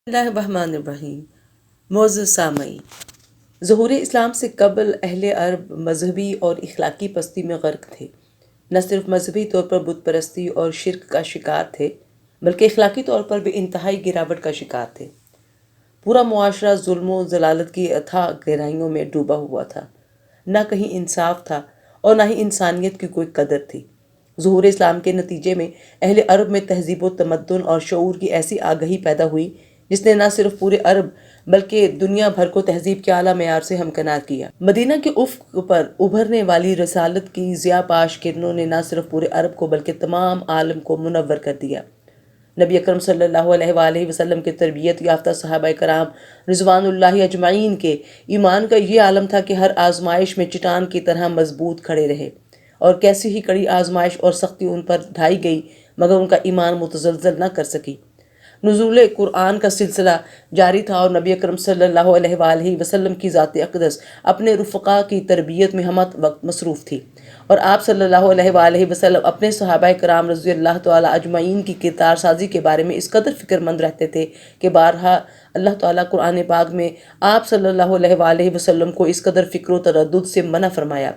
بسم اللہ الرحمن الرحیم۔ معزز سامعین، ظہور اسلام سے قبل اہل عرب مذہبی اور اخلاقی پستی میں غرق تھے۔ نہ صرف مذہبی طور پر بت پرستی اور شرک کا شکار تھے، بلکہ اخلاقی طور پر بھی انتہائی گراوٹ کا شکار تھے۔ پورا معاشرہ ظلم و ذلالت کی اتھاہ گہرائیوں میں ڈوبا ہوا تھا۔ نہ کہیں انصاف تھا اور نہ ہی انسانیت کی کوئی قدر تھی۔ ظہور اسلام کے نتیجے میں اہل عرب میں تہذیب و تمدن اور شعور کی ایسی آگہی پیدا ہوئی جس نے نہ صرف پورے عرب بلکہ دنیا بھر کو تہذیب کے اعلیٰ معیار سے ہمکنار کیا۔ مدینہ کے افق پر ابھرنے والی رسالت کی ضیاء پاش کرنوں نے نہ صرف پورے عرب کو بلکہ تمام عالم کو منور کر دیا۔ نبی اکرم صلی اللہ علیہ وآلہ وسلم کے تربیت یافتہ صحابہ کرام رضوان اللہ اجمعین کے ایمان کا یہ عالم تھا کہ ہر آزمائش میں چٹان کی طرح مضبوط کھڑے رہے، اور کیسی ہی کڑی آزمائش اور سختی ان پر ڈھائی گئی مگر ان کا ایمان متزلزل نہ کر سکی۔ نزول قرآن کا سلسلہ جاری تھا اور نبی اکرم صلی اللہ علیہ وآلہ وسلم کی ذات اقدس اپنے رفقا کی تربیت میں ہم وقت مصروف تھی، اور آپ صلی اللہ علیہ وآلہ وسلم اپنے صحابہ کرام رضی اللہ تعالیٰ اجمعین کی کردار سازی کے بارے میں اس قدر فکر مند رہتے تھے کہ بارہا اللہ تعالیٰ قرآن پاک میں آپ صلی اللہ علیہ وآلہ وسلم کو اس قدر فکر و تردد سے منع فرمایا۔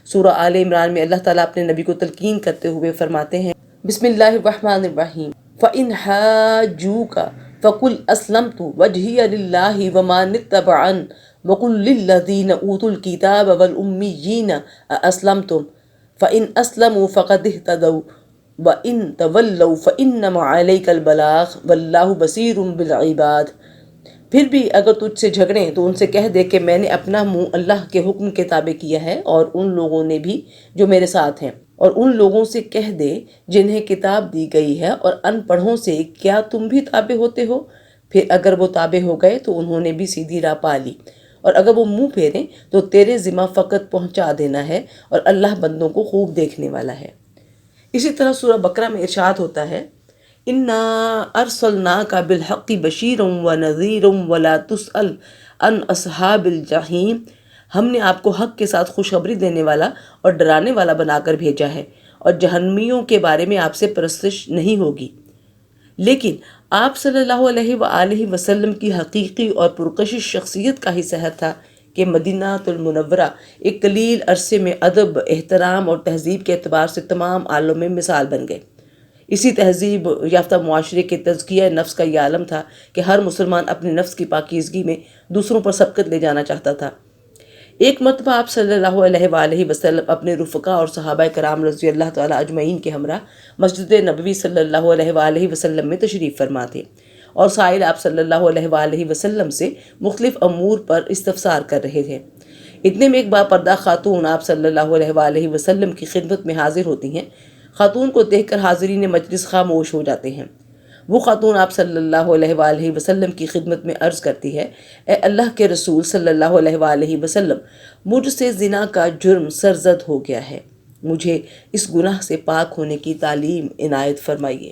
سورہ آل عمران میں اللہ تعالیٰ اپنے نبی کو تلقین کرتے ہوئے فرماتے ہیں، بسم اللہ الرحمن الرحیم، فَإِنْ حَاجُّوكَ فَقُلْ أَسْلَمْتُ وَجْهِيَ لِلَّهِ وَمَنِ اتَّبَعَنِ وَقُلْ لِلَّذِينَ أُوتُوا الْكِتَابَ وَالْأُمِّيِّينَ أَأَسْلَمْتُمْ فَإِنْ أَسْلَمُوا فَقَدِ اهْتَدَوْا وَإِنْ تَوَلَّوْا فَإِنَّمَا عَلَيْكَ الْبَلَاغُ وَاللَّهُ بَصِيرٌ بِالْعِبَادِ۔ پھر بھی اگر تجھ سے جھگڑیں تو ان سے کہہ دے کہ میں نے اپنا منہ اللہ کے حکم کے تابع کیا ہے، اور ان لوگوں نے بھی جو میرے ساتھ ہیں، اور ان لوگوں سے کہہ دے جنہیں کتاب دی گئی ہے، اور ان پڑھوں سے کیا تم بھی تابع ہوتے ہو؟ پھر اگر وہ تابع ہو گئے تو انہوں نے بھی سیدھی راہ پا لی، اور اگر وہ منہ پھیریں تو تیرے ذمہ فقط پہنچا دینا ہے، اور اللہ بندوں کو خوب دیکھنے والا ہے۔ اسی طرح سورہ بقرہ میں ارشاد ہوتا ہے، اِنَّا أَرْسَلْنَاكَ بِالْحَقِّ بَشِيرًا وَنَذِيرًا وَلَا تُسْأَلُ عَنْ أَصْحَابِ الْجَحِيمِ۔ ہم نے آپ کو حق کے ساتھ خوشخبری دینے والا اور ڈرانے والا بنا کر بھیجا ہے، اور جہنمیوں کے بارے میں آپ سے پرستش نہیں ہوگی۔ لیکن آپ صلی اللہ علیہ وآلہ وسلم کی حقیقی اور پرکشش شخصیت کا ہی سحر تھا کہ مدینہ المنورہ ایک قلیل عرصے میں ادب، احترام اور تہذیب کے اعتبار سے تمام عالم میں مثال بن گئے۔ اسی تہذیب یافتہ معاشرے کے تزکیہ نفس کا یہ عالم تھا کہ ہر مسلمان اپنے نفس کی پاکیزگی میں دوسروں پر سبقت لے جانا چاہتا تھا۔ ایک مرتبہ آپ صلی اللہ علیہ وآلہ وسلم اپنے رفقا اور صحابہ کرام رضی اللہ تعالیٰ اجمعین کے ہمراہ مسجد نبوی صلی اللہ علیہ وآلہ وسلم میں تشریف فرما تھے، اور سائل آپ صلی اللہ علیہ وآلہ وسلم سے مختلف امور پر استفسار کر رہے تھے۔ اتنے میں ایک باپردہ خاتون آپ صلی اللہ علیہ وآلہ وسلم کی خدمت میں حاضر ہوتی ہیں۔ خاتون کو دیکھ کر حاضرین مجلس خاموش ہو جاتے ہیں۔ وہ خاتون آپ صلی اللہ علیہ وآلہ وسلم کی خدمت میں عرض کرتی ہے، اے اللہ کے رسول صلی اللہ علیہ وآلہ وسلم، مجھ سے زنا کا جرم سرزد ہو گیا ہے، مجھے اس گناہ سے پاک ہونے کی تعلیم عنایت فرمائیے۔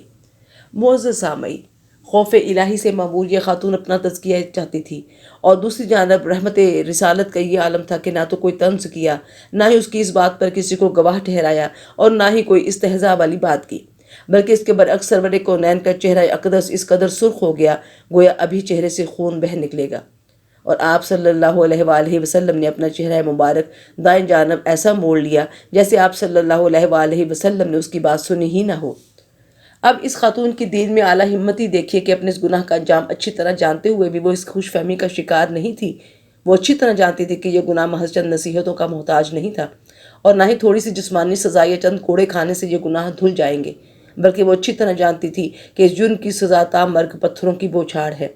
معزز سامعین، خوف الہی سے معمور یہ خاتون اپنا تزکیہ چاہتی تھی، اور دوسری جانب رحمت رسالت کا یہ عالم تھا کہ نہ تو کوئی طنز کیا، نہ ہی اس کی اس بات پر کسی کو گواہ ٹھہرایا، اور نہ ہی کوئی استہزاء والی بات کی، بلکہ اس کے برعکس سرور کونین کا چہرہ اقدس اس قدر سرخ ہو گیا گویا ابھی چہرے سے خون بہہ نکلے گا، اور آپ صلی اللہ علیہ وآلہ وسلم نے اپنا چہرہ مبارک دائیں جانب ایسا موڑ لیا جیسے آپ صلی اللہ علیہ وآلہ وسلم نے اس کی بات سنی ہی نہ ہو۔ اب اس خاتون کی دین میں اعلیٰ ہمتی دیکھیے کہ اپنے اس گناہ کا انجام اچھی طرح جانتے ہوئے بھی وہ اس خوش فہمی کا شکار نہیں تھی۔ وہ اچھی طرح جانتی تھی کہ یہ گناہ محض چند نصیحتوں کا محتاج نہیں تھا، اور نہ ہی تھوڑی سی جسمانی سزا یا چند کوڑے کھانے سے یہ گناہ دھل جائیں گے، بلکہ وہ اچھی طرح جانتی تھی کہ اس جرم کی سزا تا مرگ پتھروں کی بوچھاڑ ہے،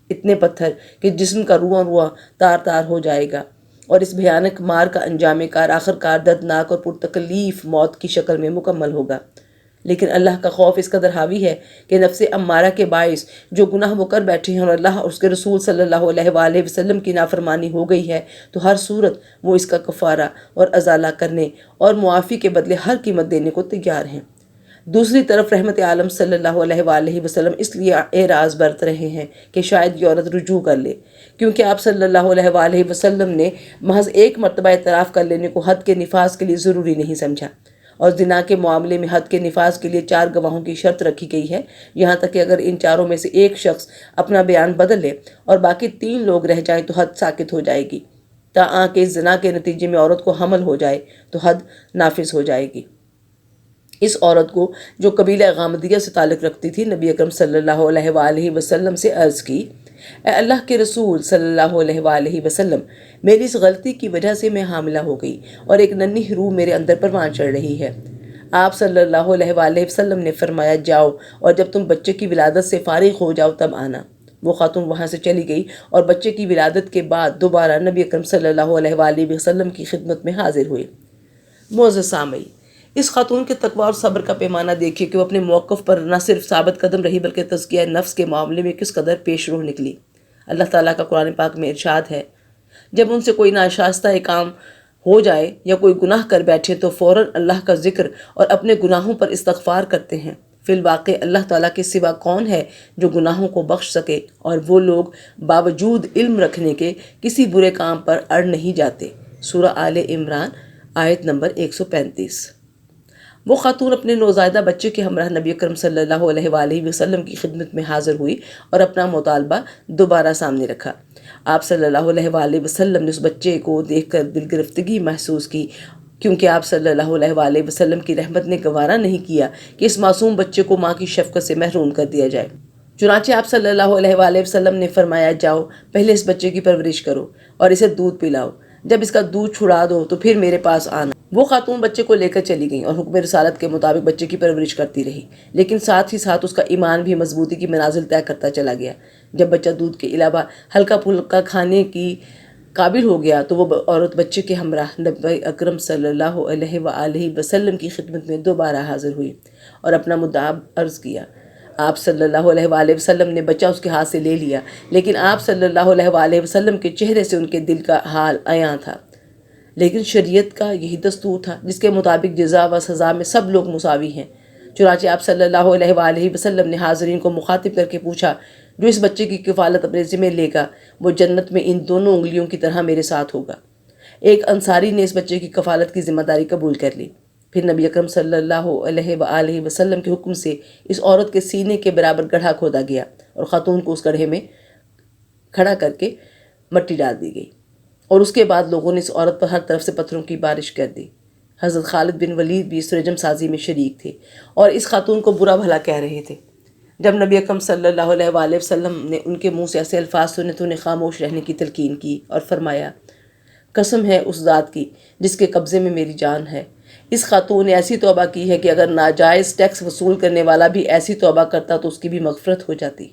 اتنے پتھر کہ جسم کا رواں رواں تار تار ہو جائے گا، اور اس بھیانک مار کا انجام کار آخر کار دردناک اور پرتکلیف موت کی شکل میں مکمل ہوگا۔ لیکن اللہ کا خوف اس قدر حاوی ہے کہ نفس امارہ کے باعث جو گناہ وہ کر بیٹھے ہیں، اور اللہ اور اس کے رسول صلی اللہ علیہ وآلہ وسلم کی نافرمانی ہو گئی ہے، تو ہر صورت وہ اس کا کفارہ اور ازالہ کرنے اور معافی کے بدلے ہر قیمت دینے کو تیار ہیں۔ دوسری طرف رحمت عالم صلی اللہ علیہ وآلہ وسلم اس لیے اعراض برت رہے ہیں کہ شاید یہ عورت رجوع کر لے، کیونکہ آپ صلی اللہ علیہ وآلہ وسلم نے محض ایک مرتبہ اعتراف کر لینے کو حد کے نفاذ کے لیے ضروری نہیں سمجھا، اور زنا کے معاملے میں حد کے نفاذ کے لیے 4 گواہوں کی شرط رکھی گئی ہے، یہاں تک کہ اگر ان چاروں میں سے ایک شخص اپنا بیان بدل لے اور باقی 3 لوگ رہ جائیں تو حد ساقط ہو جائے گی، تاہم کہ زنا کے نتیجے میں عورت کو حمل ہو جائے تو حد نافذ ہو جائے گی۔ اس عورت کو جو قبیلہ غامدیہ سے تعلق رکھتی تھی، نبی اکرم صلی اللہ علیہ وآلہ وسلم سے عرض کی، اے اللہ کے رسول صلی اللہ علیہ وآلہ وسلم، میری اس غلطی کی وجہ سے میں حاملہ ہو گئی اور ایک ننھی روح میرے اندر پروان چڑھ رہی ہے۔ آپ صلی اللہ علیہ وآلہ وسلم نے فرمایا، جاؤ اور جب تم بچے کی ولادت سے فارغ ہو جاؤ تب آنا۔ وہ خاتون وہاں سے چلی گئی اور بچے کی ولادت کے بعد دوبارہ نبی اکرم صلی اللہ علیہ وآلہ وسلم کی خدمت میں حاضر ہوئی۔ معزز سامعین، اس خاتون کے تقوی اور صبر کا پیمانہ دیکھیے کہ وہ اپنے موقف پر نہ صرف ثابت قدم رہی بلکہ تزکیہ نفس کے معاملے میں کس قدر پیش رو نکلی۔ اللہ تعالیٰ کا قرآن پاک میں ارشاد ہے، جب ان سے کوئی ناشائستہ کام ہو جائے یا کوئی گناہ کر بیٹھے تو فوراً اللہ کا ذکر اور اپنے گناہوں پر استغفار کرتے ہیں۔ فی الواقع اللہ تعالیٰ کے سوا کون ہے جو گناہوں کو بخش سکے، اور وہ لوگ باوجود علم رکھنے کے کسی برے کام پر اڑ نہیں جاتے۔ سورہ آل عمران آیت نمبر 135۔ وہ خاتون اپنے نوزائیدہ بچے کے ہمراہ نبی اکرم صلی اللہ علیہ وآلہ وسلم کی خدمت میں حاضر ہوئی اور اپنا مطالبہ دوبارہ سامنے رکھا۔ آپ صلی اللہ علیہ وآلہ وسلم نے اس بچے کو دیکھ کر دل گرفتگی محسوس کی، کیونکہ آپ صلی اللہ علیہ وآلہ وسلم کی رحمت نے گوارا نہیں کیا کہ اس معصوم بچے کو ماں کی شفقت سے محروم کر دیا جائے۔ چنانچہ آپ صلی اللہ علیہ وآلہ وسلم نے فرمایا، جاؤ پہلے اس بچے کی پرورش کرو اور اسے دودھ پلاؤ، جب اس کا دودھ چھڑا دو تو پھر میرے پاس آنا۔ وہ خاتون بچے کو لے کر چلی گئیں اور حکم رسالت کے مطابق بچے کی پرورش کرتی رہی، لیکن ساتھ ہی ساتھ اس کا ایمان بھی مضبوطی کی منازل طے کرتا چلا گیا۔ جب بچہ دودھ کے علاوہ ہلکا پھلکا کھانے کی قابل ہو گیا تو وہ عورت بچے کے ہمراہ نبی اکرم صلی اللہ علیہ وآلہ وسلم کی خدمت میں دوبارہ حاضر ہوئی اور اپنا مدعا عرض کیا۔ آپ صلی اللہ علیہ وآلہ وسلم نے بچہ اس کے ہاتھ سے لے لیا، لیکن آپ صلی اللہ علیہ وآلہ وسلم کے چہرے سے ان کے دل کا حال عیاں تھا۔ لیکن شریعت کا یہی دستور تھا جس کے مطابق جزا و سزا میں سب لوگ مساوی ہیں۔ چنانچہ آپ صلی اللہ علیہ وآلہ وسلم نے حاضرین کو مخاطب کر کے پوچھا، جو اس بچے کی کفالت اپنے ذمہ لے گا وہ جنت میں ان دونوں انگلیوں کی طرح میرے ساتھ ہوگا۔ ایک انصاری نے اس بچے کی کفالت کی ذمہ داری قبول کر لی۔ پھر نبی اکرم صلی اللہ علیہ وآلہ وسلم کے حکم سے اس عورت کے سینے کے برابر گڑھا کھودا گیا اور خاتون کو اس گڑھے میں کھڑا کر کے مٹی ڈال دی گئی، اور اس کے بعد لوگوں نے اس عورت پر ہر طرف سے پتھروں کی بارش کر دی۔ حضرت خالد بن ولید بھی اس رجم سازی میں شریک تھے اور اس خاتون کو برا بھلا کہہ رہے تھے۔ جب نبی اکرم صلی اللہ علیہ وآلہ وسلم نے ان کے منہ سے ایسے الفاظ سنے تو انہیں خاموش رہنے کی تلقین کی اور فرمایا، قسم ہے اس ذات کی جس کے قبضے میں میری جان ہے، اس خاتون نے ایسی توبہ کی ہے کہ اگر ناجائز ٹیکس وصول کرنے والا بھی ایسی توبہ کرتا تو اس کی بھی مغفرت ہو جاتی۔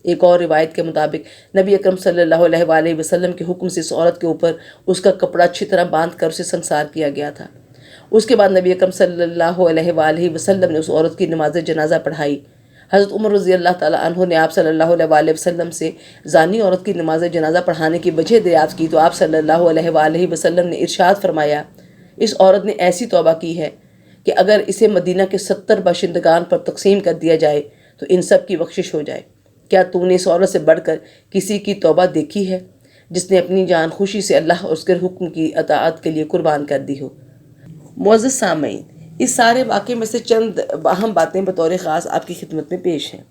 ایک اور روایت کے مطابق نبی اکرم صلی اللہ علیہ وآلہ وسلم کے حکم سے اس عورت کے اوپر اس کا کپڑا اچھی طرح باندھ کر اسے سنسار کیا گیا تھا۔ اس کے بعد نبی اکرم صلی اللہ علیہ وآلہ وسلم نے اس عورت کی نماز جنازہ پڑھائی۔ حضرت عمر رضی اللہ تعالیٰ عنہ نے آپ صلی اللہ علیہ وآلہ وسلم سے زانی عورت کی نماز جنازہ پڑھانے کی وجہ دریافت کی تو آپ صلی اللہ علیہ وآلہ وسلم نے ارشاد فرمایا، اس عورت نے ایسی توبہ کی ہے کہ اگر اسے مدینہ کے 70 باشندگان پر تقسیم کر دیا جائے تو ان سب کی بخشش ہو جائے۔ کیا تو نے اس عورت سے بڑھ کر کسی کی توبہ دیکھی ہے جس نے اپنی جان خوشی سے اللہ اور اس کے حکم کی اطاعت کے لیے قربان کر دی ہو؟ معزز سامعین، اس سارے واقعے میں سے چند اہم باتیں بطور خاص آپ کی خدمت میں پیش ہیں۔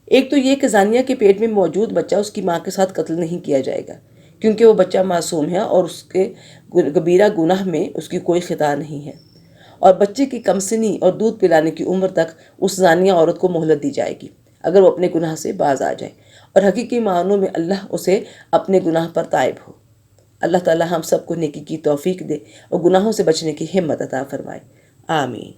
ایک تو یہ کہ زانیہ کے پیٹ میں موجود بچہ اس کی ماں کے ساتھ قتل نہیں کیا جائے گا، کیونکہ وہ بچہ معصوم ہے اور اس کے کبیرہ گناہ میں اس کی کوئی خطا نہیں ہے، اور بچے کی کم سنی اور دودھ پلانے کی عمر تک اس زانیہ عورت کو مہلت دی جائے گی اگر وہ اپنے گناہ سے باز آ جائے اور حقیقی معنوں میں اللہ اسے اپنے گناہ پر تائب ہو۔ اللہ تعالی ہم سب کو نیکی کی توفیق دے اور گناہوں سے بچنے کی ہمت عطا فرمائے، آمین۔